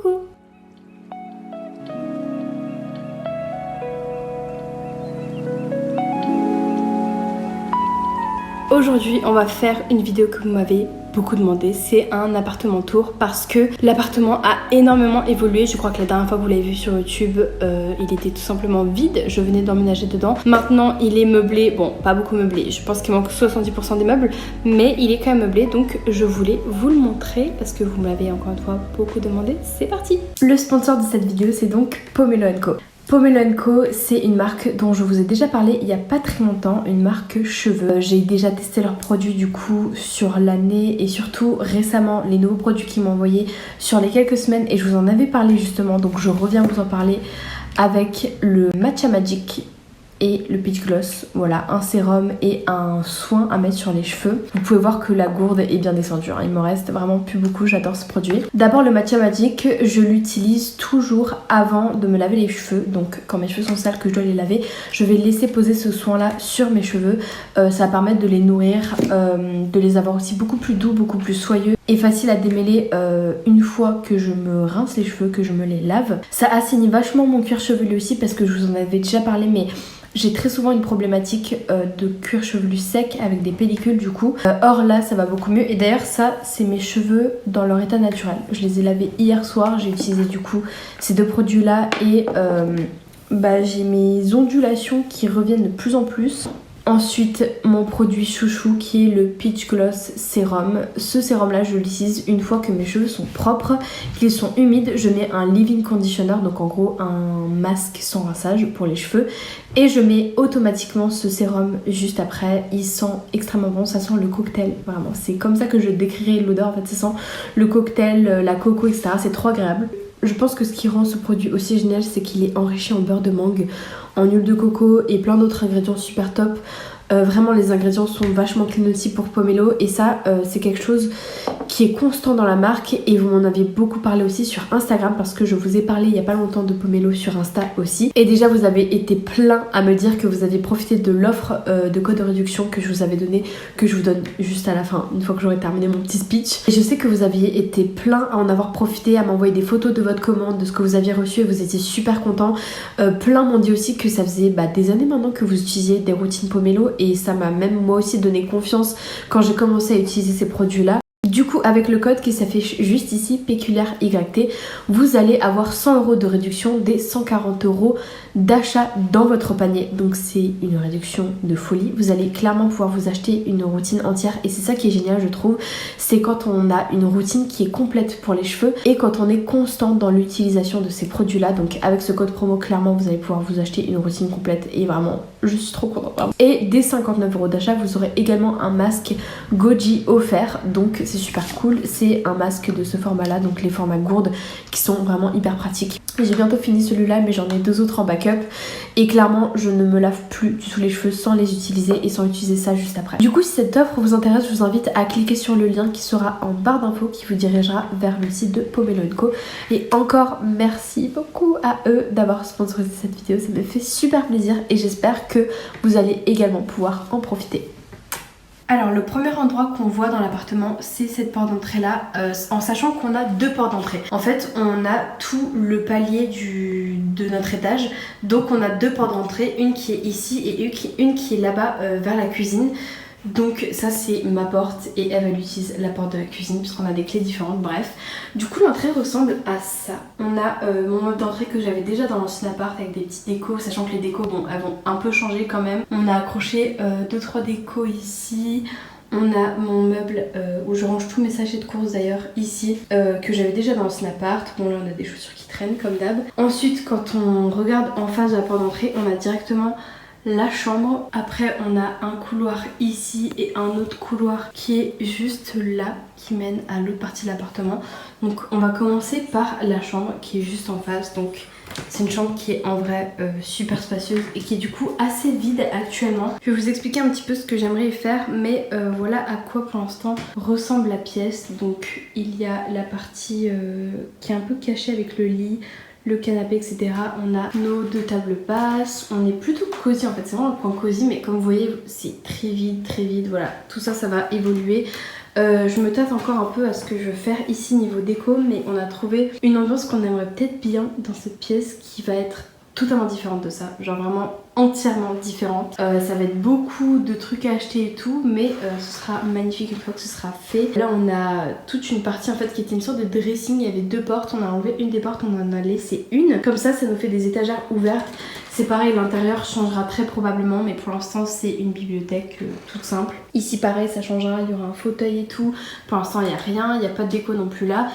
Coucou! Aujourd'hui, on va faire une vidéo que vous m'avez beaucoup demandé. C'est un appartement tour parce que l'appartement a énormément évolué. Je crois que la dernière fois que vous l'avez vu sur YouTube, il était tout simplement vide. Je venais d'emménager dedans. Maintenant, il est meublé. Bon, pas beaucoup meublé. Je pense qu'il manque 70% des meubles, mais il est quand même meublé. Donc, je voulais vous le montrer parce que vous m'avez encore une fois beaucoup demandé. C'est parti! Le sponsor de cette vidéo, c'est donc Pomelo & Co. Pomelo & Co, c'est une marque dont je vous ai déjà parlé il y a pas très longtemps, une marque cheveux. J'ai déjà testé leurs produits du coup sur l'année et surtout récemment les nouveaux produits qu'ils m'ont envoyés sur les quelques semaines et je vous en avais parlé justement, donc je reviens vous en parler avec le Matcha Magic et le Peach Gloss. Voilà, un sérum et un soin à mettre sur les cheveux. Vous pouvez voir que la gourde est bien descendue, hein. Il me reste vraiment plus beaucoup, j'adore ce produit. D'abord le Matcha Magic, je l'utilise toujours avant de me laver les cheveux. Donc quand mes cheveux sont sales, que je dois les laver, je vais laisser poser ce soin là sur mes cheveux. Ça va permettre de les nourrir, de les avoir aussi beaucoup plus doux, beaucoup plus soyeux et facile à démêler une fois que je me rince les cheveux, que je me les lave. Ça assainit vachement mon cuir chevelu aussi parce que je vous en avais déjà parlé, mais j'ai très souvent une problématique de cuir chevelu sec avec des pellicules du coup. Or là ça va beaucoup mieux et d'ailleurs ça c'est mes cheveux dans leur état naturel. Je les ai lavés hier soir, j'ai utilisé du coup ces deux produits là et j'ai mes ondulations qui reviennent de plus en plus. Ensuite, mon produit chouchou qui est le Peach Gloss Sérum. Ce sérum là, je l'utilise une fois que mes cheveux sont propres, qu'ils sont humides. Je mets un leave-in conditioner, donc en gros un masque sans rinçage pour les cheveux. Et je mets automatiquement ce sérum juste après. Il sent extrêmement bon, ça sent le cocktail, vraiment. C'est comme ça que je décrirais l'odeur, en fait, ça sent le cocktail, la coco, etc. C'est trop agréable. Je pense que ce qui rend ce produit aussi génial, c'est qu'il est enrichi en beurre de mangue, en huile de coco et plein d'autres ingrédients super top. Vraiment les ingrédients sont vachement clean aussi pour Pomelo et ça c'est quelque chose qui est constant dans la marque et vous m'en avez beaucoup parlé aussi sur Instagram parce que je vous ai parlé il y a pas longtemps de Pomelo sur Insta aussi et déjà vous avez été plein à me dire que vous aviez profité de l'offre de code de réduction que je vous avais donné, que je vous donne juste à la fin une fois que j'aurai terminé mon petit speech. Et je sais que vous aviez été plein à en avoir profité, à m'envoyer des photos de votre commande, de ce que vous aviez reçu et vous étiez super contents. Plein m'ont dit aussi que ça faisait des années maintenant que vous utilisiez des routines Pomelo et ça m'a même moi aussi donné confiance quand j'ai commencé à utiliser ces produits là. Du coup avec le code qui s'affiche juste ici, PQLAIRYT, vous allez avoir 100 € de réduction des 140 € d'achat dans votre panier. Donc c'est une réduction de folie. Vous allez clairement pouvoir vous acheter une routine entière et c'est ça qui est génial je trouve. C'est quand on a une routine qui est complète pour les cheveux et quand on est constant dans l'utilisation de ces produits là. Donc avec ce code promo clairement vous allez pouvoir vous acheter une routine complète et vraiment je suis trop contente. Et dès 59 € d'achat vous aurez également un masque Goji offert. Donc c'est super cool, c'est un masque de ce format là, donc les formats gourdes qui sont vraiment hyper pratiques. J'ai bientôt fini celui-là mais j'en ai deux autres en backup et clairement je ne me lave plus du tout les cheveux sans les utiliser et sans utiliser ça juste après. Du coup si cette offre vous intéresse, je vous invite à cliquer sur le lien qui sera en barre d'infos qui vous dirigera vers le site de Pomelo & Co. Et encore merci beaucoup à eux d'avoir sponsorisé cette vidéo, ça me fait super plaisir et j'espère que vous allez également pouvoir en profiter. Alors le premier endroit qu'on voit dans l'appartement c'est cette porte d'entrée là, en sachant qu'on a deux portes d'entrée. En fait on a tout le palier de notre étage, donc on a deux portes d'entrée, une qui est ici et une qui est là-bas vers la cuisine. Donc ça c'est ma porte et elle utilise la porte de la cuisine puisqu'on a des clés différentes, bref. Du coup l'entrée ressemble à ça. On a mon meuble d'entrée que j'avais déjà dans l'ancien appart avec des petits décos, sachant que les décos bon elles vont un peu changer quand même. On a accroché 2-3 décos ici. On a mon meuble où je range tous mes sachets de courses d'ailleurs ici, que j'avais déjà dans l'ancien appart. Bon là on a des chaussures qui traînent comme d'hab. Ensuite quand on regarde en face de la porte d'entrée on a directement la chambre. Après on a un couloir ici et un autre couloir qui est juste là, qui mène à l'autre partie de l'appartement. Donc on va commencer par la chambre qui est juste en face. Donc c'est une chambre qui est en vrai super spacieuse et qui est du coup assez vide actuellement. Je vais vous expliquer un petit peu ce que j'aimerais y faire, mais voilà à quoi pour l'instant ressemble la pièce. Donc il y a la partie qui est un peu cachée avec le lit, le canapé, etc. On a nos deux tables basses, on est plutôt cosy en fait, c'est vraiment un coin cosy, mais comme vous voyez c'est très vide, voilà, tout ça ça va évoluer. Je me tâte encore un peu à ce que je veux faire ici niveau déco, mais on a trouvé une ambiance qu'on aimerait peut-être bien dans cette pièce qui va être totalement différente de ça, genre vraiment entièrement différente. Ça va être beaucoup de trucs à acheter et tout, mais ce sera magnifique une fois que ce sera fait. Là on a toute une partie en fait qui était une sorte de dressing, il y avait 2 portes, on a enlevé une des portes, on en a laissé une. Comme ça nous fait des étagères ouvertes. C'est pareil, l'intérieur changera très probablement, mais pour l'instant c'est une bibliothèque toute simple. Ici pareil, ça changera, il y aura un fauteuil et tout. Pour l'instant il n'y a rien, il n'y a pas de déco non plus là.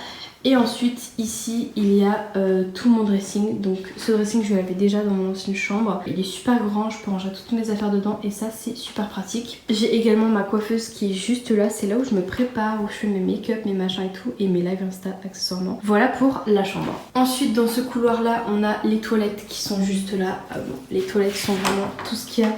Et ensuite ici il y a tout mon dressing. Donc ce dressing je l'avais déjà dans mon ancienne chambre. Il est super grand, je peux ranger toutes mes affaires dedans et ça c'est super pratique. J'ai également ma coiffeuse qui est juste là, c'est là où je me prépare, où je fais mes make-up, mes machins et tout, et mes live Insta accessoirement. Voilà pour la chambre. Ensuite dans ce couloir là on a les toilettes qui sont juste là. Bon, les toilettes sont vraiment tout ce qu'il y a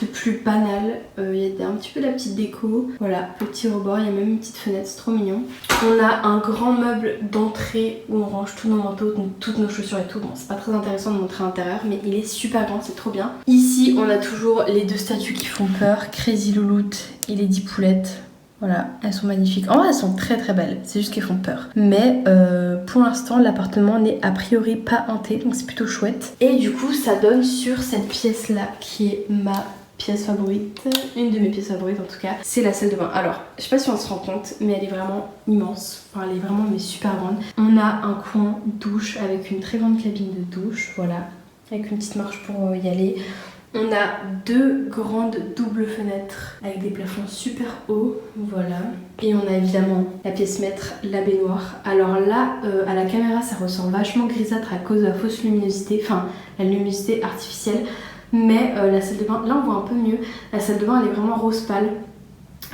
de plus banal. Il y a un petit peu de la petite déco. Voilà, petit rebord, il y a même une petite fenêtre, c'est trop mignon. On a un grand meuble d'entrée où on range tous nos manteaux, donc toutes nos chaussures et tout. Bon, c'est pas très intéressant de montrer l'intérieur, mais il est super grand, c'est trop bien. Ici, on a toujours les 2 statues qui font peur, Crazy Louloute et les 10 poulettes. Voilà, elles sont magnifiques. En vrai, elles sont très très belles, c'est juste qu'elles font peur. Mais pour l'instant, l'appartement n'est a priori pas hanté, donc c'est plutôt chouette. Et du coup, ça donne sur cette pièce-là, qui est ma pièce favorite, une de mes pièces favorites en tout cas, c'est la salle de bain. Alors, je sais pas si on se rend compte, mais elle est vraiment immense. Enfin, elle est vraiment mais super grande. On a un coin douche avec une très grande cabine de douche, voilà, avec une petite marche pour y aller. On a 2 grandes doubles fenêtres avec des plafonds super hauts, voilà. Et on a évidemment la pièce maître, la baignoire. Alors là, à la caméra, ça ressort vachement grisâtre à cause de la fausse luminosité, enfin la luminosité artificielle. Mais la salle de bain, là on voit un peu mieux. La salle de bain elle est vraiment rose pâle.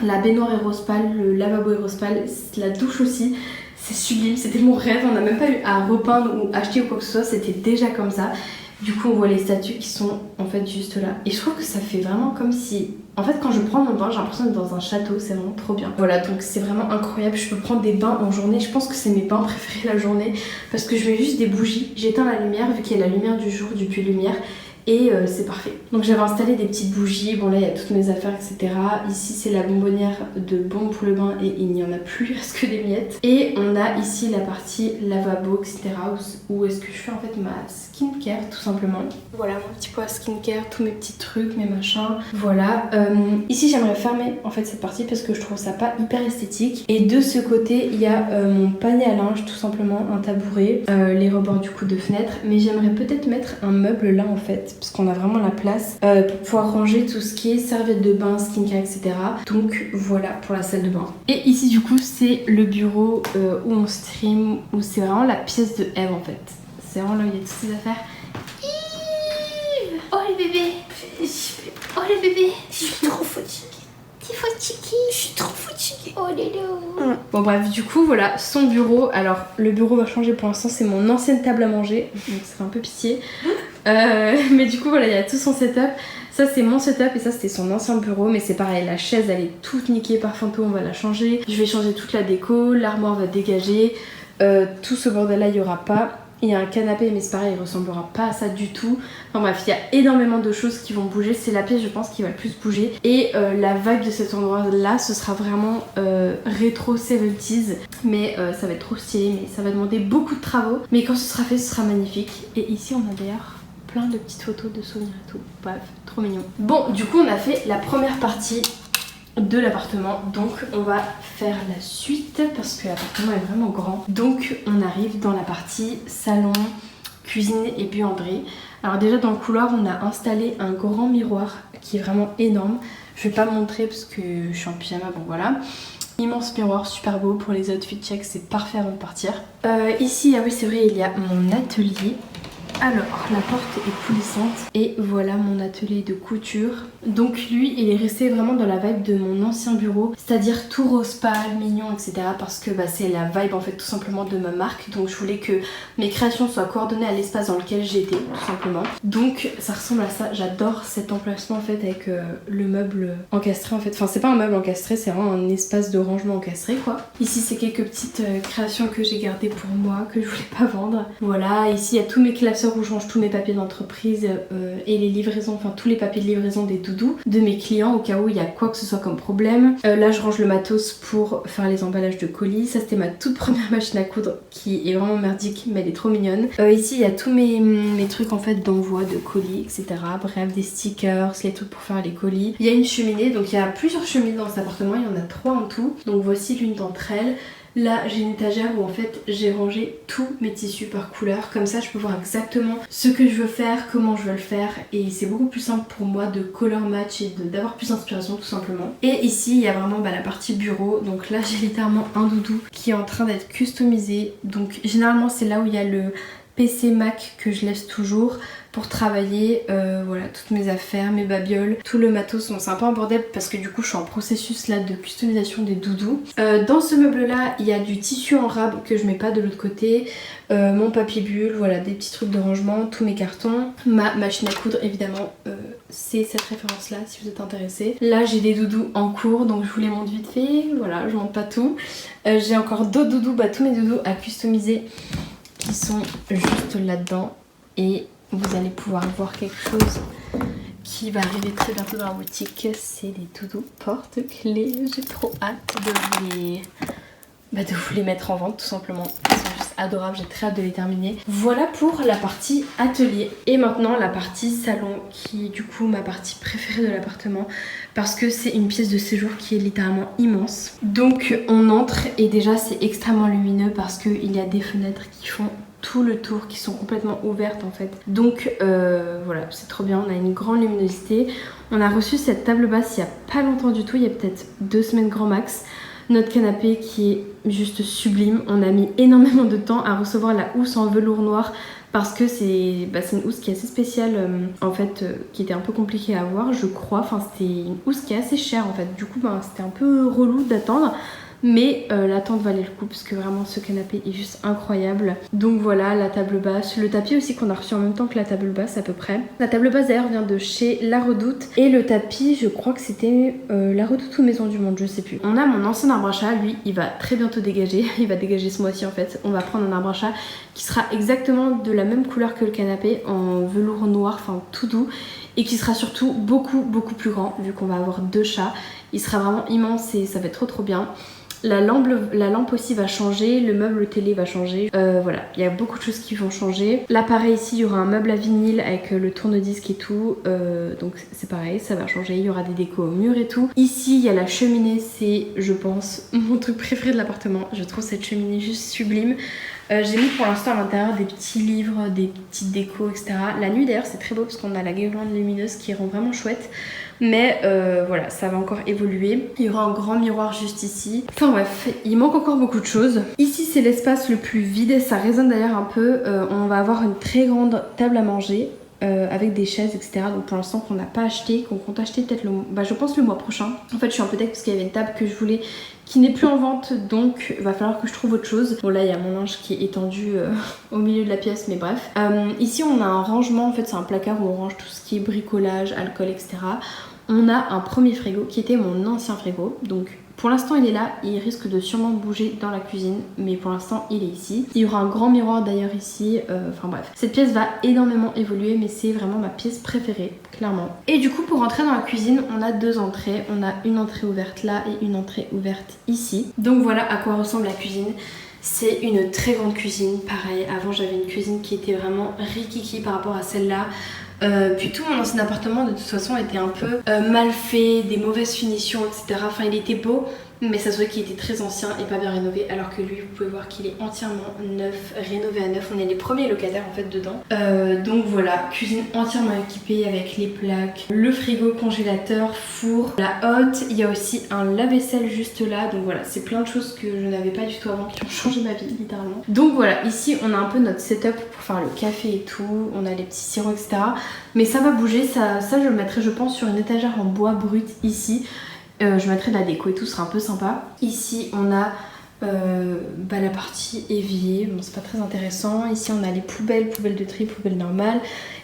La baignoire est rose pâle, le lavabo est rose pâle, la douche aussi. C'est sublime, c'était mon rêve, on n'a même pas eu à repeindre ou acheter ou quoi que ce soit, c'était déjà comme ça. Du coup on voit les statues qui sont en fait juste là. Et je trouve que ça fait vraiment comme si... En fait quand je prends mon bain j'ai l'impression d'être dans un château, c'est vraiment trop bien. Voilà, donc c'est vraiment incroyable, je peux prendre des bains en journée. Je pense que c'est mes bains préférés la journée. Parce que je mets juste des bougies, j'éteins la lumière vu qu'il y a la lumière du jour, du puits de lumière. Et c'est parfait. Donc j'avais installé des petites bougies, bon là il y a toutes mes affaires etc. Ici c'est la bonbonnière de bombe pour le bain et il n'y en a plus, il reste que des miettes. Et on a ici la partie lavabo etc. où est-ce que je fais en fait ma skincare tout simplement. Voilà mon petit pot à skincare, tous mes petits trucs, mes machins. Voilà. Ici j'aimerais fermer en fait cette partie parce que je trouve ça pas hyper esthétique. Et de ce côté il y a mon panier à linge tout simplement, un tabouret, les rebords du coup de fenêtre. Mais j'aimerais peut-être mettre un meuble là en fait. Parce qu'on a vraiment la place pour pouvoir ranger tout ce qui est serviettes de bain, skincare, etc. Donc voilà pour la salle de bain. Et ici du coup c'est le bureau où on stream, où c'est vraiment la pièce de Eve en fait. C'est vraiment là où il y a toutes ces affaires. Oh les bébés. Oh les bébés. Je suis trop fatiguée. T'es fatiguée. Je suis trop fatiguée. Oh les loups. Bon bref, du coup voilà son bureau. Alors le bureau va changer pour l'instant, c'est mon ancienne table à manger. Donc ça fait un peu pitié. Mais du coup voilà, il y a tout son setup. Ça c'est mon setup et ça c'était son ancien bureau. Mais c'est pareil, la chaise elle est toute niquée par fantôme, on va la changer. Je vais changer toute la déco, l'armoire va dégager. Tout ce bordel là il n'y aura pas. Il y a un canapé mais c'est pareil, il ressemblera pas à ça du tout. Enfin bref, il y a énormément de choses qui vont bouger. C'est la pièce je pense qui va le plus bouger. Et la vibe de cet endroit là ce sera vraiment rétro 70s. Mais ça va être trop stylé, mais ça va demander beaucoup de travaux. Mais quand ce sera fait ce sera magnifique. Et ici on a d'ailleurs plein de petites photos de souvenirs et tout. Bref, trop mignon. Bon du coup on a fait la première partie de l'appartement, donc on va faire la suite parce que l'appartement est vraiment grand. Donc on arrive dans la partie salon, cuisine et buanderie. Alors déjà dans le couloir on a installé un grand miroir qui est vraiment énorme. Je vais pas montrer parce que je suis en pyjama, bon voilà. Immense miroir, super beau pour les outfits check, c'est parfait avant de partir. Ici, ah oui c'est vrai, il y a mon atelier. Alors, la porte est coulissante et voilà mon atelier de couture. Donc lui, il est resté vraiment dans la vibe de mon ancien bureau, c'est-à-dire tout rose pâle, mignon, etc. Parce que c'est la vibe en fait tout simplement de ma marque. Donc je voulais que mes créations soient coordonnées à l'espace dans lequel j'étais, tout simplement. Donc ça ressemble à ça. J'adore cet emplacement en fait avec le meuble encastré en fait. Enfin c'est pas un meuble encastré, c'est vraiment un espace de rangement encastré quoi. Ici c'est quelques petites créations que j'ai gardées pour moi, que je voulais pas vendre. Voilà, ici il y a tous mes classeurs classeur où je range tous mes papiers d'entreprise et les livraisons, enfin tous les papiers de livraison des doudous de mes clients au cas où il y a quoi que ce soit comme problème. Là je range le matos pour faire les emballages de colis. Ça c'était ma toute première machine à coudre qui est vraiment merdique mais elle est trop mignonne. Ici il y a tous mes trucs en fait d'envoi de colis, etc. Bref, des stickers, les trucs pour faire les colis. Il y a une cheminée, donc il y a plusieurs cheminées dans cet appartement, il y en a 3 en tout. Donc voici l'une d'entre elles. Là j'ai une étagère où en fait j'ai rangé tous mes tissus par couleur, comme ça je peux voir exactement ce que je veux faire, comment je veux le faire, et c'est beaucoup plus simple pour moi de color match et d'avoir plus d'inspiration tout simplement. Et ici il y a vraiment la partie bureau, donc là j'ai littéralement un doudou qui est en train d'être customisé, donc généralement c'est là où il y a le PC Mac que je laisse toujours pour travailler, voilà, toutes mes affaires, mes babioles, tout le matos. Bon, c'est un peu un bordel parce que du coup je suis en processus là de customisation des doudous. Dans ce meuble là il y a du tissu en rab que je mets pas de l'autre côté, mon papier bulle, voilà, des petits trucs de rangement, tous mes cartons, ma machine à coudre évidemment, c'est cette référence là si vous êtes intéressés. Là j'ai des doudous en cours donc je vous les montre vite fait, voilà, je montre pas tout. J'ai encore d'autres doudous, tous mes doudous à customiser qui sont juste là-dedans, et vous allez pouvoir voir quelque chose qui va arriver très bientôt dans la boutique. C'est les doudous porte-clés. J'ai trop hâte de vous les mettre en vente tout simplement. Ils sont juste adorables, j'ai très hâte de les terminer. Voilà pour la partie atelier. Et maintenant la partie salon qui est du coup ma partie préférée de l'appartement parce que c'est une pièce de séjour qui est littéralement immense. Donc on entre et déjà c'est extrêmement lumineux parce qu'il y a des fenêtres qui font tout le tour, qui sont complètement ouvertes en fait. Donc voilà, c'est trop bien, on a une grande luminosité. On a reçu cette table basse il n'y a pas longtemps du tout, il y a peut-être 2 semaines grand max. Notre canapé qui est juste sublime. On a mis énormément de temps à recevoir la housse en velours noir parce que c'est une housse qui est assez spéciale en fait, qui était un peu compliquée à avoir je crois. Enfin c'était une housse qui est assez chère en fait. Du coup c'était un peu relou d'attendre. Mais l'attente valait le coup parce que vraiment ce canapé est juste incroyable. Donc voilà, la table basse, le tapis aussi qu'on a reçu en même temps que la table basse à peu près. La table basse d'ailleurs vient de chez La Redoute. Et le tapis, je crois que c'était La Redoute ou Maison du Monde, je sais plus. On a mon ancien arbre à chat, lui il va très bientôt dégager. Il va dégager ce mois-ci en fait. On va prendre un arbre à chat qui sera exactement de la même couleur que le canapé, en velours noir, enfin tout doux. Et qui sera surtout beaucoup plus grand vu qu'on va avoir 2 chats. Il sera vraiment immense et ça va être trop bien. La lampe aussi va changer, le meuble télé va changer, voilà, il y a beaucoup de choses qui vont changer. Là pareil ici il y aura un meuble à vinyle avec le tourne-disque et tout, donc c'est pareil, ça va changer, il y aura des décos au mur et tout. Ici il y a la cheminée, c'est je pense mon truc préféré de l'appartement, je trouve cette cheminée juste sublime. J'ai mis pour l'instant à l'intérieur des petits livres, des petites décos, etc. La nuit d'ailleurs c'est très beau parce qu'on a la guirlande lumineuse qui rend vraiment chouette. Mais voilà, ça va encore évoluer. Il y aura un grand miroir juste ici. Enfin bref, il manque encore beaucoup de choses. Ici c'est l'espace le plus vide, ça résonne d'ailleurs un peu. On va avoir une très grande table à manger. Avec des chaises, etc. Donc pour l'instant qu'on n'a pas acheté, qu'on compte acheter peut-être je pense le mois prochain. En fait je suis un peu deck parce qu'il y avait une table que je voulais qui n'est plus en vente, donc il va falloir que je trouve autre chose. Bon là il y a mon linge qui est étendu au milieu de la pièce, mais bref. Ici on a un rangement, en fait c'est un placard où on range tout ce qui est bricolage, alcool, etc. On a un premier frigo qui était mon ancien frigo, donc pour l'instant il est là, il risque de sûrement bouger dans la cuisine, mais pour l'instant il est ici. Il y aura un grand miroir d'ailleurs ici, enfin bref. Cette pièce va énormément évoluer, mais c'est vraiment ma pièce préférée, clairement. Et du coup pour rentrer dans la cuisine, on a 2 entrées. On a une entrée ouverte là et une entrée ouverte ici. Donc voilà à quoi ressemble la cuisine. C'est une très grande cuisine, pareil, avant j'avais une cuisine qui était vraiment rikiki par rapport à celle-là. Puis tout mon ancien appartement de toute façon était un peu mal fait, des mauvaises finitions, etc. Enfin il était beau, mais ça se voit qu'il était très ancien et pas bien rénové, alors que lui vous pouvez voir qu'il est entièrement neuf, rénové à neuf. On est les premiers locataires en fait dedans. Donc voilà, cuisine entièrement équipée avec les plaques, le frigo, congélateur, four, la hotte. Il y a aussi un lave-vaisselle juste là, donc voilà, c'est plein de choses que je n'avais pas du tout avant qui ont changé ma vie littéralement. Donc voilà, ici on a un peu notre setup pour faire le café et tout, on a les petits sirops, etc. Mais ça va bouger, ça je le mettrai je pense sur une étagère en bois brut ici. Je mettrai de la déco et tout, ce sera un peu sympa. Ici on a la partie évier, bon c'est pas très intéressant. Ici on a les poubelles de tri, poubelles normales.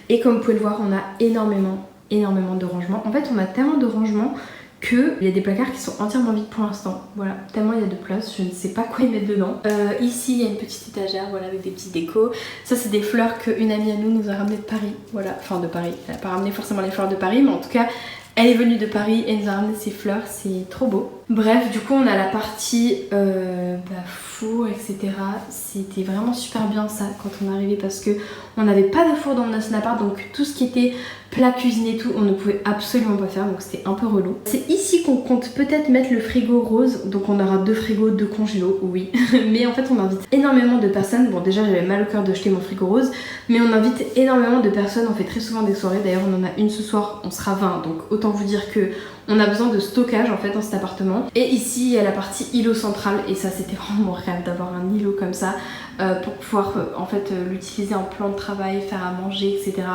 Et comme vous pouvez le voir on a énormément de rangements. En fait on a tellement de rangements qu'il y a des placards qui sont entièrement vides pour l'instant. Voilà, tellement il y a de place, je ne sais pas quoi y mettre dedans. Ici il y a une petite étagère, voilà, avec des petites décos. Ça c'est des fleurs qu'une amie à nous a ramenées de Paris. Voilà, enfin de Paris, elle n'a pas ramené forcément les fleurs de Paris, mais en tout cas elle est venue de Paris et nous a ramené ses fleurs, c'est trop beau. Bref, du coup on a la partie four, etc. C'était vraiment super bien ça quand on est arrivé parce que on n'avait pas de four dans notre ancien appart, donc tout ce qui était plat cuisine et tout, on ne pouvait absolument pas faire, donc c'était un peu relou. C'est ici qu'on compte peut-être mettre le frigo rose, donc on aura 2 frigos, 2 congélos, oui. Mais en fait on invite énormément de personnes. Bon déjà j'avais mal au cœur de jeter mon frigo rose, mais on invite énormément de personnes, on fait très souvent des soirées, d'ailleurs on en a une ce soir, on sera 20, donc autant vous dire que on a besoin de stockage en fait dans cet appartement. Et ici il y a la partie îlot central, et ça c'était vraiment mon rêve d'avoir un îlot comme ça pour pouvoir en fait l'utiliser en plan de travail, faire à manger, etc.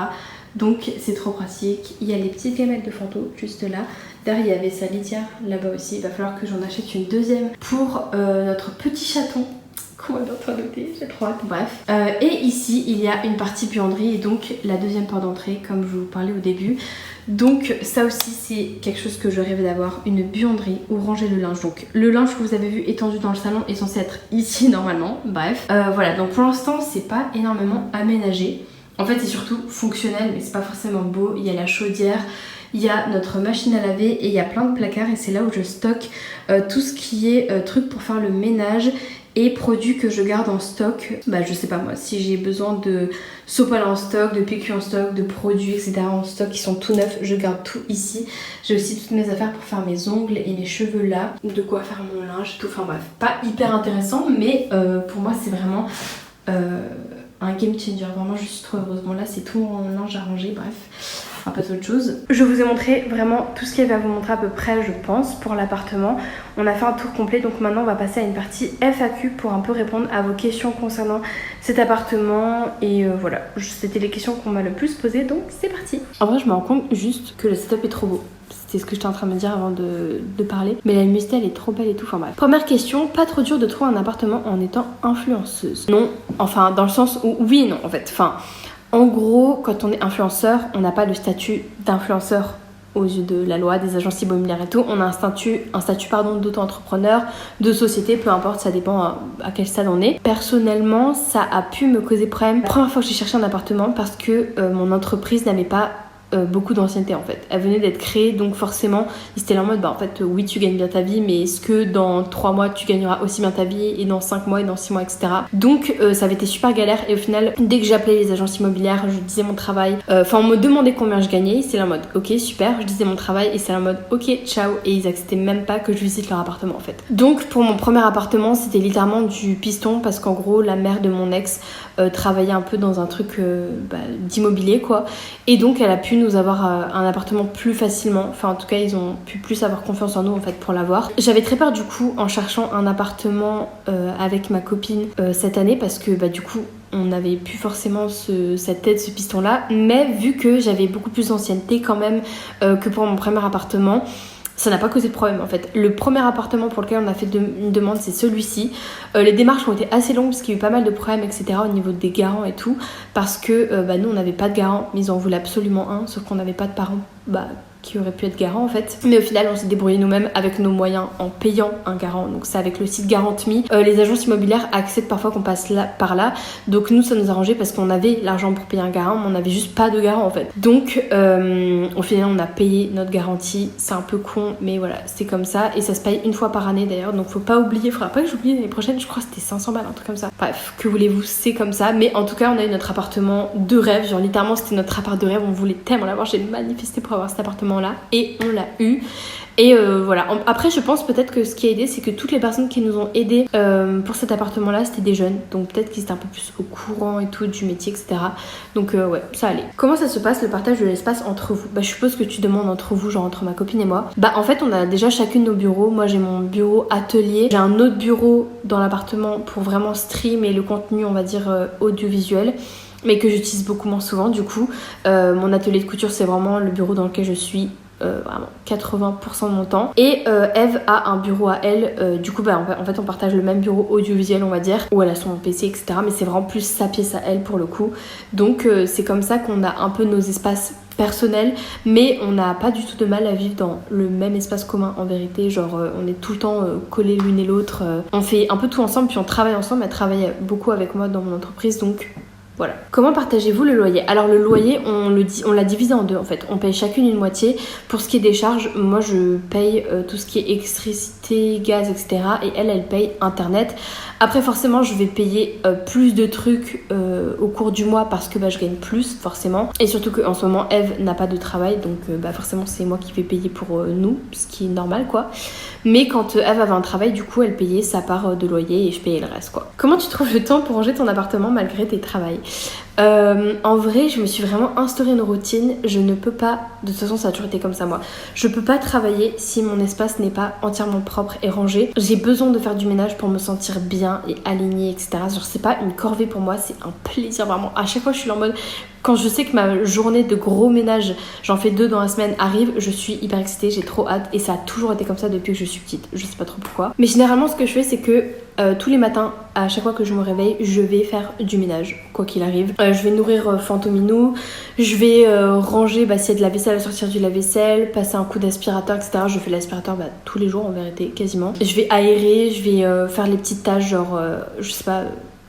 Donc c'est trop pratique. Il y a les petites gamelles de Fanto juste là. Derrière il y avait sa litière là-bas aussi. Il va falloir que j'en achète une deuxième pour notre petit chaton qu'on va bientôt adopter, j'ai trop hâte. Bref. Et ici il y a une partie buanderie et donc la deuxième porte d'entrée comme je vous parlais au début. Donc ça aussi c'est quelque chose que je rêvais d'avoir, une buanderie où ranger le linge. Donc le linge que vous avez vu étendu dans le salon est censé être ici normalement. Bref. Voilà, donc pour l'instant c'est pas énormément aménagé. En fait c'est surtout fonctionnel mais c'est pas forcément beau. Il y a la chaudière, il y a notre machine à laver et il y a plein de placards et c'est là où je stocke tout ce qui est truc pour faire le ménage et produits que je garde en stock. Bah je sais pas moi, si j'ai besoin de sopalin en stock, de PQ en stock, de produits etc en stock qui sont tout neufs, je garde tout ici. J'ai aussi toutes mes affaires pour faire mes ongles et mes cheveux là, de quoi faire mon linge, tout. Enfin bref, pas hyper intéressant mais pour moi c'est vraiment un game changer, vraiment je suis trop heureuse. Bon là c'est tout mon linge à ranger, bref. On va passer à autre chose. Je vous ai montré vraiment tout ce qu'il y avait à vous montrer à peu près je pense pour l'appartement. On a fait un tour complet donc maintenant on va passer à une partie FAQ pour un peu répondre à vos questions concernant cet appartement. Et voilà, c'était les questions qu'on m'a le plus posées donc c'est parti. En vrai je me rends compte juste que le setup est trop beau. C'était ce que j'étais en train de me dire avant de parler. Mais la luminosité elle est trop belle et tout, enfin bref. Première question, pas trop dur de trouver un appartement en étant influenceuse? Non, enfin dans le sens où oui et non en fait. Enfin en gros quand on est influenceur, on n'a pas le statut d'influenceur aux yeux de la loi, des agences immobilières et tout. On a un statut d'auto-entrepreneur, de société, peu importe, ça dépend à quel stade on est. Personnellement, ça a pu me causer problème. La première fois que j'ai cherché un appartement parce que mon entreprise n'avait pas beaucoup d'ancienneté en fait. Elle venait d'être créée donc forcément ils étaient là en mode bah en fait oui tu gagnes bien ta vie mais est-ce que dans 3 mois tu gagneras aussi bien ta vie et dans 5 mois et dans 6 mois etc. Donc ça avait été super galère et au final dès que j'appelais les agences immobilières je disais mon travail, enfin on me demandait combien je gagnais, c'est là en mode ok super, je disais mon travail et c'est là en mode ok ciao et ils acceptaient même pas que je visite leur appartement en fait. Donc pour mon premier appartement c'était littéralement du piston parce qu'en gros la mère de mon ex travaillait un peu dans un truc d'immobilier quoi et donc elle a pu nous avoir un appartement plus facilement, enfin en tout cas ils ont pu plus avoir confiance en nous en fait pour l'avoir. J'avais très peur du coup en cherchant un appartement avec ma copine cette année parce que du coup on n'avait plus forcément cette tête, ce piston là, mais vu que j'avais beaucoup plus d'ancienneté quand même que pour mon premier appartement, ça n'a pas causé de problème en fait. Le premier appartement pour lequel on a fait une demande c'est celui-ci. Les démarches ont été assez longues parce qu'il y a eu pas mal de problèmes etc au niveau des garants et tout parce que nous on n'avait pas de garant mais ils en voulaient absolument un sauf qu'on n'avait pas de parents qui aurait pu être garant en fait. Mais au final on s'est débrouillé nous-mêmes avec nos moyens en payant un garant, donc c'est avec le site GarantMe. Les agences immobilières acceptent parfois qu'on passe par là, donc nous ça nous arrangeait parce qu'on avait l'argent pour payer un garant mais on n'avait juste pas de garant en fait. Donc au final on a payé notre garantie, c'est un peu con mais voilà c'est comme ça et ça se paye une fois par année d'ailleurs donc faut pas oublier, faudra pas que j'oublie l'année prochaine, je crois que c'était 500 balles un truc comme ça. Bref, que voulez-vous, c'est comme ça mais en tout cas on a eu notre appartement de rêve, genre littéralement c'était notre appart de rêve, on voulait tellement l'avoir, j'ai manifesté pour avoir cet appartement là et on l'a eu et voilà. Après je pense peut-être que ce qui a aidé c'est que toutes les personnes qui nous ont aidés pour cet appartement là c'était des jeunes donc peut-être qu'ils étaient un peu plus au courant et tout du métier etc donc ouais ça allait. Comment ça se passe le partage de l'espace entre vous? Je suppose que tu demandes entre vous, genre entre ma copine et moi. En fait on a déjà chacune nos bureaux, moi j'ai mon bureau atelier, j'ai un autre bureau dans l'appartement pour vraiment stream et le contenu on va dire audiovisuel mais que j'utilise beaucoup moins souvent du coup. Mon atelier de couture c'est vraiment le bureau dans lequel je suis vraiment 80% de mon temps. Et Eve a un bureau à elle, du coup en fait on partage le même bureau audiovisuel on va dire, où elle a son PC etc, mais c'est vraiment plus sa pièce à elle pour le coup. Donc c'est comme ça qu'on a un peu nos espaces personnels, mais on n'a pas du tout de mal à vivre dans le même espace commun en vérité, genre on est tout le temps collés l'une et l'autre, on fait un peu tout ensemble, puis on travaille ensemble. Elle travaille beaucoup avec moi dans mon entreprise, donc voilà. Comment partagez-vous le loyer? Alors le loyer, on l'a divisé en deux en fait. On paye chacune une moitié. Pour ce qui est des charges, moi je paye tout ce qui est électricité, gaz, etc. Et elle paye internet. Après forcément je vais payer plus de trucs au cours du mois parce que je gagne plus forcément. Et surtout qu'en ce moment Eve n'a pas de travail, donc forcément c'est moi qui vais payer pour nous, ce qui est normal quoi. Mais quand Eve avait un travail, du coup elle payait sa part de loyer et je payais le reste quoi. Comment tu trouves le temps pour ranger ton appartement malgré tes travails? En vrai, je me suis vraiment instauré une routine. Je ne peux pas, de toute façon ça a toujours été comme ça moi, je peux pas travailler si mon espace n'est pas entièrement propre et rangé. J'ai besoin de faire du ménage pour me sentir bien et alignée etc. Genre c'est pas une corvée pour moi, c'est un plaisir vraiment. À chaque fois je suis en mode, quand je sais que ma journée de gros ménage, j'en fais 2 dans la semaine, arrive, je suis hyper excitée, j'ai trop hâte. Et ça a toujours été comme ça depuis que je suis petite, je sais pas trop pourquoi. Mais généralement ce que je fais c'est que tous les matins, à chaque fois que je me réveille, je vais faire du ménage, quoi qu'il arrive. Je vais nourrir Fantominou, je vais ranger s'il y a de la vaisselle à sortir du lave-vaisselle, passer un coup d'aspirateur, etc. Je fais l'aspirateur tous les jours en vérité, quasiment. Je vais aérer, je vais faire les petites tâches genre, je sais pas,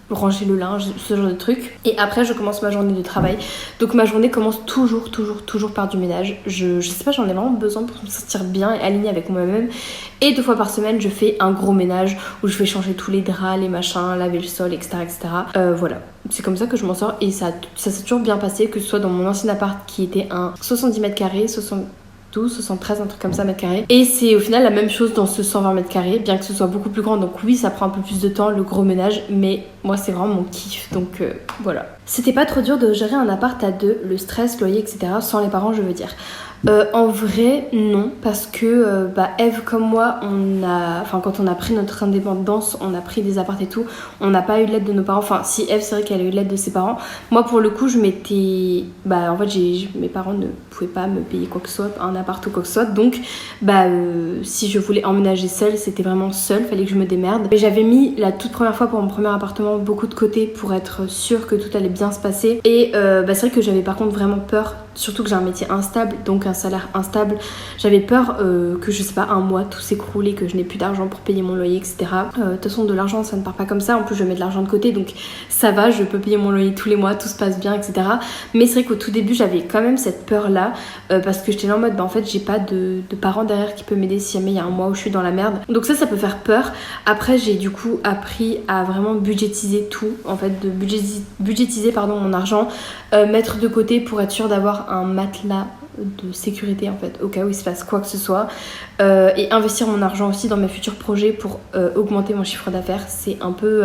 ranger le linge, ce genre de trucs. Et après je commence ma journée de travail. Donc ma journée commence toujours par du ménage. Je sais pas, j'en ai vraiment besoin pour me sentir bien et alignée avec moi-même. Et 2 fois par semaine je fais un gros ménage où je vais changer tous les draps, les machins, laver le sol, etc. Voilà, c'est comme ça que je m'en sors. Et ça s'est toujours bien passé, que ce soit dans mon ancien appart qui était un 70 mètres carrés, 73, un truc comme ça mètres carrés. Et c'est au final la même chose dans ce 120 mètres carrés, bien que ce soit beaucoup plus grand. Donc oui, ça prend un peu plus de temps, le gros ménage, mais moi c'est vraiment mon kiff, donc voilà. C'était pas trop dur de gérer un appart à 2, le stress, loyer, etc. sans les parents, je veux dire. En vrai, non, parce que Eve comme moi, quand on a pris notre indépendance, on a pris des apparts et tout, on n'a pas eu l'aide de nos parents. Enfin, si Eve, c'est vrai qu'elle a eu l'aide de ses parents. Moi, pour le coup, je m'étais... en fait, mes parents ne pouvaient pas me payer quoi que ce soit, un appart ou quoi que ce soit. Donc, si je voulais emménager seule, c'était vraiment seule, fallait que je me démerde. Mais j'avais mis la toute première fois pour mon premier appartement beaucoup de côté pour être sûre que tout allait bien se passer. Et c'est vrai que j'avais par contre vraiment peur, surtout que j'ai un métier instable, donc un salaire instable. J'avais peur que, je sais pas, un mois tout s'écroule et que je n'ai plus d'argent pour payer mon loyer, etc. De toute façon, de l'argent, ça ne part pas comme ça. En plus, je mets de l'argent de côté, donc ça va, je peux payer mon loyer tous les mois, tout se passe bien, etc. Mais c'est vrai qu'au tout début, j'avais quand même cette peur-là, parce que j'étais là en mode, en fait, j'ai pas de parents derrière qui peut m'aider si jamais il y a un mois où je suis dans la merde. Donc ça peut faire peur. Après, j'ai du coup appris à vraiment budgétiser tout, en fait, de budgétiser mon argent, mettre de côté pour être sûre d'avoir un matelas de sécurité en fait au cas où il se passe quoi que ce soit, et investir mon argent aussi dans mes futurs projets pour augmenter mon chiffre d'affaires. C'est un peu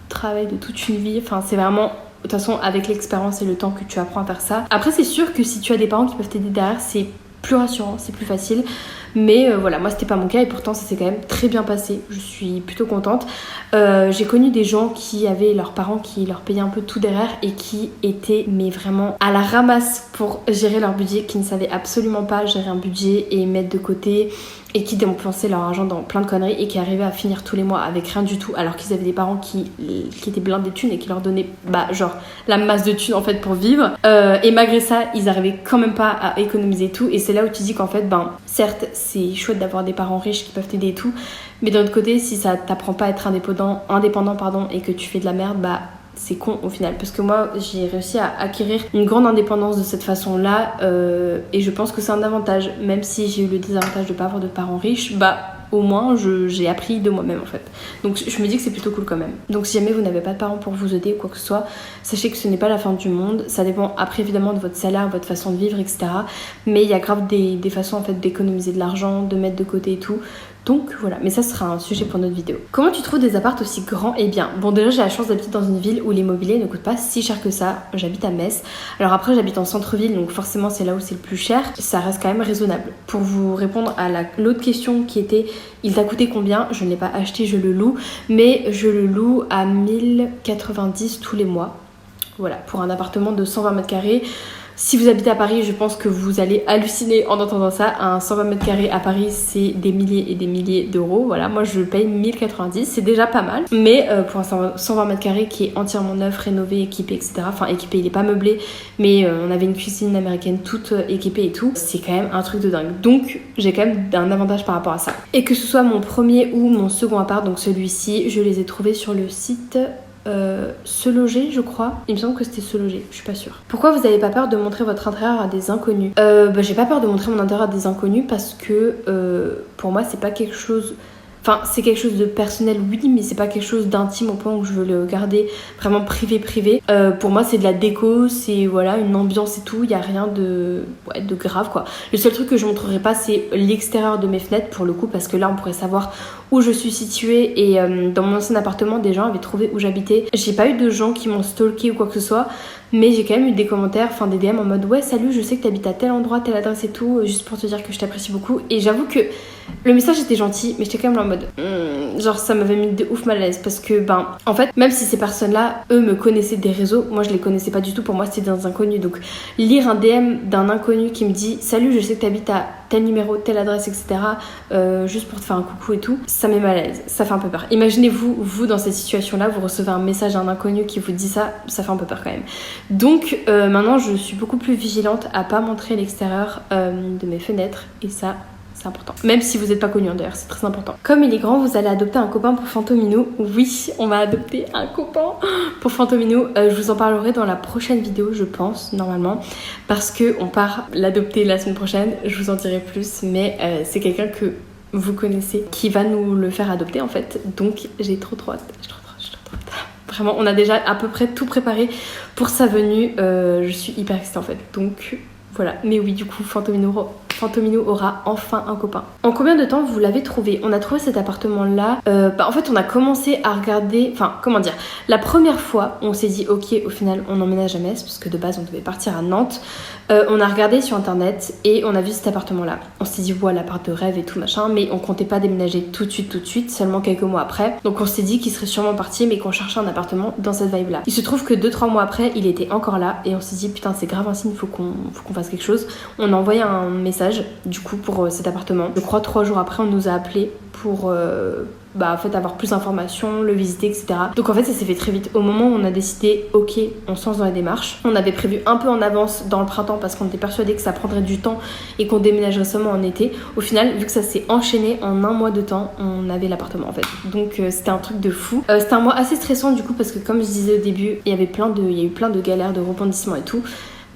travail de toute une vie, enfin c'est vraiment, de toute façon avec l'expérience et le temps que tu apprends à faire ça. Après c'est sûr que si tu as des parents qui peuvent t'aider derrière, c'est plus rassurant, c'est plus facile. Mais voilà, moi c'était pas mon cas et pourtant ça s'est quand même très bien passé. Je suis plutôt contente. J'ai connu des gens qui avaient leurs parents qui leur payaient un peu tout derrière et qui étaient mais vraiment à la ramasse pour gérer leur budget, qui ne savaient absolument pas gérer un budget et mettre de côté, et qui dépensaient leur argent dans plein de conneries et qui arrivaient à finir tous les mois avec rien du tout, alors qu'ils avaient des parents qui étaient blindés de thunes et qui leur donnaient genre la masse de thunes en fait pour vivre, et malgré ça ils arrivaient quand même pas à économiser tout. Et c'est là où tu dis qu'en fait certes c'est chouette d'avoir des parents riches qui peuvent t'aider et tout, mais d'un autre côté si ça t'apprend pas à être indépendant et que tu fais de la merde, c'est con au final, parce que moi j'ai réussi à acquérir une grande indépendance de cette façon là, et je pense que c'est un avantage, même si j'ai eu le désavantage de pas avoir de parents riches, au moins j'ai appris de moi-même en fait. Donc je me dis que c'est plutôt cool quand même. Donc si jamais vous n'avez pas de parents pour vous aider ou quoi que ce soit, sachez que ce n'est pas la fin du monde. Ça dépend après évidemment de votre salaire, votre façon de vivre, etc. Mais il y a grave des façons en fait d'économiser de l'argent, de mettre de côté et tout. Donc voilà, mais ça sera un sujet pour notre vidéo. Comment tu trouves des apparts aussi grands et bien? Bon, déjà j'ai la chance d'habiter dans une ville où l'immobilier ne coûte pas si cher que ça. J'habite à Metz. Alors après j'habite en centre-ville, donc forcément c'est là où c'est le plus cher. Ça reste quand même raisonnable. Pour vous répondre à l'autre question qui était il t'a coûté combien? Je ne l'ai pas acheté, je le loue. Mais je le loue à 1090 tous les mois. Voilà, pour un appartement de 120 mètres carrés. Si vous habitez à Paris, je pense que vous allez halluciner en entendant ça. Un 120 mètres carrés à Paris, c'est des milliers et des milliers d'euros. Voilà, moi je paye 1090, c'est déjà pas mal. Mais pour un 120 mètres carrés qui est entièrement neuf, rénové, équipé, etc. Enfin, équipé, il est pas meublé, mais on avait une cuisine américaine toute équipée et tout. C'est quand même un truc de dingue. Donc, j'ai quand même un avantage par rapport à ça. Et que ce soit mon premier ou mon second appart, donc celui-ci, je les ai trouvés sur le site... Se loger, je crois. Il me semble que c'était Se loger, je suis pas sûre. Pourquoi vous avez pas peur de montrer votre intérieur à des inconnus? J'ai pas peur de montrer mon intérieur à des inconnus parce que pour moi c'est pas quelque chose... Enfin, c'est quelque chose de personnel, oui, mais c'est pas quelque chose d'intime au point où je veux le garder vraiment privé. Pour moi, c'est de la déco, c'est voilà, une ambiance et tout, il y a rien de grave quoi. Le seul truc que je montrerai pas, c'est l'extérieur de mes fenêtres pour le coup, parce que là, on pourrait savoir où je suis située et dans mon ancien appartement, des gens avaient trouvé où j'habitais. J'ai pas eu de gens qui m'ont stalké ou quoi que ce soit, mais j'ai quand même eu des commentaires, enfin des DM en mode ouais salut, je sais que t'habites à tel endroit, telle adresse et tout, juste pour te dire que je t'apprécie beaucoup. Et j'avoue que le message était gentil, mais j'étais quand même en mode genre ça m'avait mis de ouf mal à l'aise parce que en fait même si ces personnes là eux me connaissaient des réseaux, moi je les connaissais pas du tout, pour moi c'était des inconnus. Donc lire un DM d'un inconnu qui me dit salut, je sais que t'habites à tel numéro, telle adresse, etc. Juste pour te faire un coucou et tout, ça met mal à l'aise, ça fait un peu peur. Imaginez-vous, vous dans cette situation là, vous recevez un message d'un inconnu qui vous dit ça, ça fait un peu peur quand même. Donc maintenant je suis beaucoup plus vigilante à pas montrer l'extérieur de mes fenêtres, et ça c'est important. Même si vous n'êtes pas connu d'ailleurs, c'est très important. Comme il est grand, vous allez adopter un copain pour Fantominou. Oui, on va adopter un copain pour Fantominou. Je vous en parlerai dans la prochaine vidéo, je pense, normalement. Parce qu'on part l'adopter la semaine prochaine. Je vous en dirai plus, mais c'est quelqu'un que vous connaissez qui va nous le faire adopter en fait. Donc j'ai trop hâte. Vraiment, on a déjà à peu près tout préparé pour sa venue. Je suis hyper excitée en fait. Donc voilà. Mais oui, du coup, Fantominou aura enfin un copain. En combien de temps vous l'avez trouvé? On a trouvé cet appartement-là. En fait, on a commencé à regarder... Enfin, comment dire? La première fois, on s'est dit, ok, au final, on emménage à Metz, parce que de base, on devait partir à Nantes. On a regardé sur Internet et on a vu cet appartement-là. On s'est dit, voilà, l'appart de rêve et tout, machin, mais on comptait pas déménager tout de suite, seulement quelques mois après. Donc, on s'est dit qu'il serait sûrement parti, mais qu'on cherchait un appartement dans cette vibe-là. Il se trouve que 2-3 mois après, il était encore là et on s'est dit, putain, c'est grave un signe, faut qu'on fasse quelque chose. On a envoyé un message du coup pour cet appartement. Je crois 3 jours après on nous a appelé pour en fait avoir plus d'informations, le visiter, etc. Donc en fait ça s'est fait très vite. Au moment où on a décidé ok, on se lance dans la démarche, on avait prévu un peu en avance dans le printemps parce qu'on était persuadé que ça prendrait du temps et qu'on déménagerait seulement en été. Au final, vu que ça s'est enchaîné en un mois de temps, on avait l'appartement en fait. Donc c'était un truc de fou. C'était un mois assez stressant du coup parce que comme je disais au début, il y a eu plein de galères, de rebondissements et tout.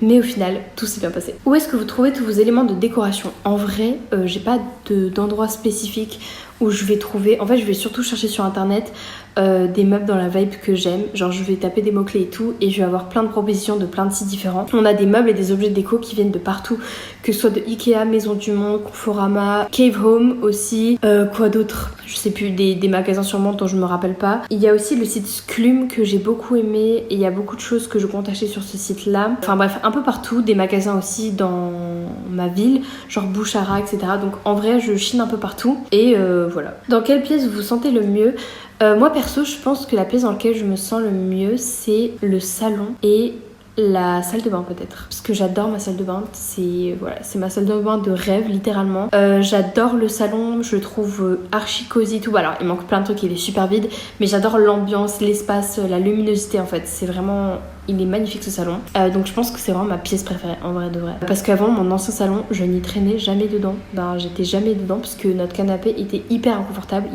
Mais au final, tout s'est bien passé. Où est-ce que vous trouvez tous vos éléments de décoration? En vrai, j'ai pas d'endroit spécifique où je vais trouver... En fait, je vais surtout chercher sur Internet des meubles dans la vibe que j'aime. Genre, je vais taper des mots-clés et tout, et je vais avoir plein de propositions de plein de sites différents. On a des meubles et des objets de déco qui viennent de partout, que ce soit de Ikea, Maison du Monde, Conforama, Cave Home aussi. Quoi d'autre? Je sais plus, des magasins sûrement dont je me rappelle pas. Il y a aussi le site Sclum que j'ai beaucoup aimé, et il y a beaucoup de choses que je compte acheter sur ce site-là. Enfin bref, un peu partout, des magasins aussi dans ma ville, genre Bouchara, etc. Donc en vrai, je chine un peu partout, et voilà. Dans quelle pièce vous vous sentez le mieux? Moi perso, je pense que la pièce dans laquelle je me sens le mieux, c'est le salon et la salle de bain peut-être. Parce que j'adore ma salle de bain, c'est ma salle de bain de rêve littéralement. J'adore le salon, je le trouve archi cosy et tout. Alors il manque plein de trucs, il est super vide, mais j'adore l'ambiance, l'espace, la luminosité en fait. C'est vraiment... Il est magnifique ce salon. Donc je pense que c'est vraiment ma pièce préférée en vrai de vrai. Parce qu'avant mon ancien salon, je n'y traînais jamais dedans. J'étais jamais dedans parce que notre canapé était hyper inconfortable.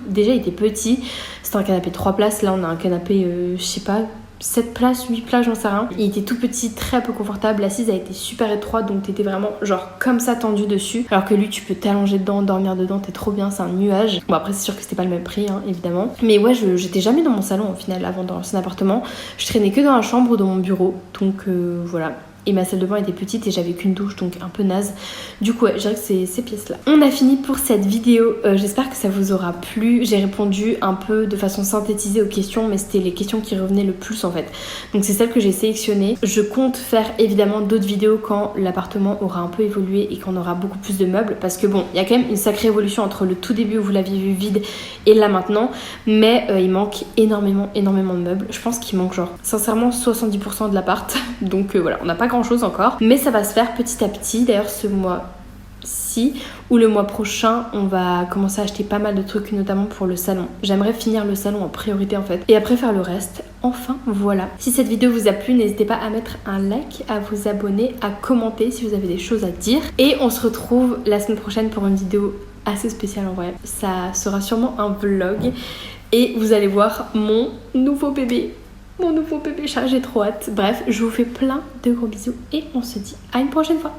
Déjà il était petit. C'était un canapé 3 places. Là on a un canapé, je sais pas, 7 places, 8 places, j'en sais rien. Il était tout petit, très peu confortable. L'assise a été super étroite, donc t'étais vraiment genre comme ça tendu dessus. Alors que lui, tu peux t'allonger dedans, dormir dedans, t'es trop bien, c'est un nuage. Bon, après, c'est sûr que c'était pas le même prix, hein, évidemment. Mais ouais, j'étais jamais dans mon salon au final, avant dans l'ancien appartement. Je traînais que dans la chambre ou dans mon bureau. Donc voilà. Et ma salle de bain était petite et j'avais qu'une douche, donc un peu naze. Du coup, ouais, je dirais que c'est ces pièces-là. On a fini pour cette vidéo. J'espère que ça vous aura plu. J'ai répondu un peu de façon synthétisée aux questions, mais c'était les questions qui revenaient le plus en fait. Donc c'est celles que j'ai sélectionnées. Je compte faire évidemment d'autres vidéos quand l'appartement aura un peu évolué et qu'on aura beaucoup plus de meubles. Parce que bon, il y a quand même une sacrée évolution entre le tout début où vous l'aviez vu vide et là maintenant. Mais il manque énormément de meubles. Je pense qu'il manque genre sincèrement 70% de l'appart. Donc voilà, on n'a pas grand chose encore, mais ça va se faire petit à petit. D'ailleurs ce mois-ci ou le mois prochain, on va commencer à acheter pas mal de trucs, notamment pour le salon. J'aimerais finir le salon en priorité en fait, et après faire le reste. Enfin voilà. Si cette vidéo vous a plu, n'hésitez pas à mettre un like, à vous abonner, à commenter si vous avez des choses à dire. Et on se retrouve la semaine prochaine pour une vidéo assez spéciale en vrai. Ça sera sûrement un vlog et vous allez voir mon nouveau bébé. Mon nouveau bébé chat, j'ai trop hâte. Bref, je vous fais plein de gros bisous et on se dit à une prochaine fois.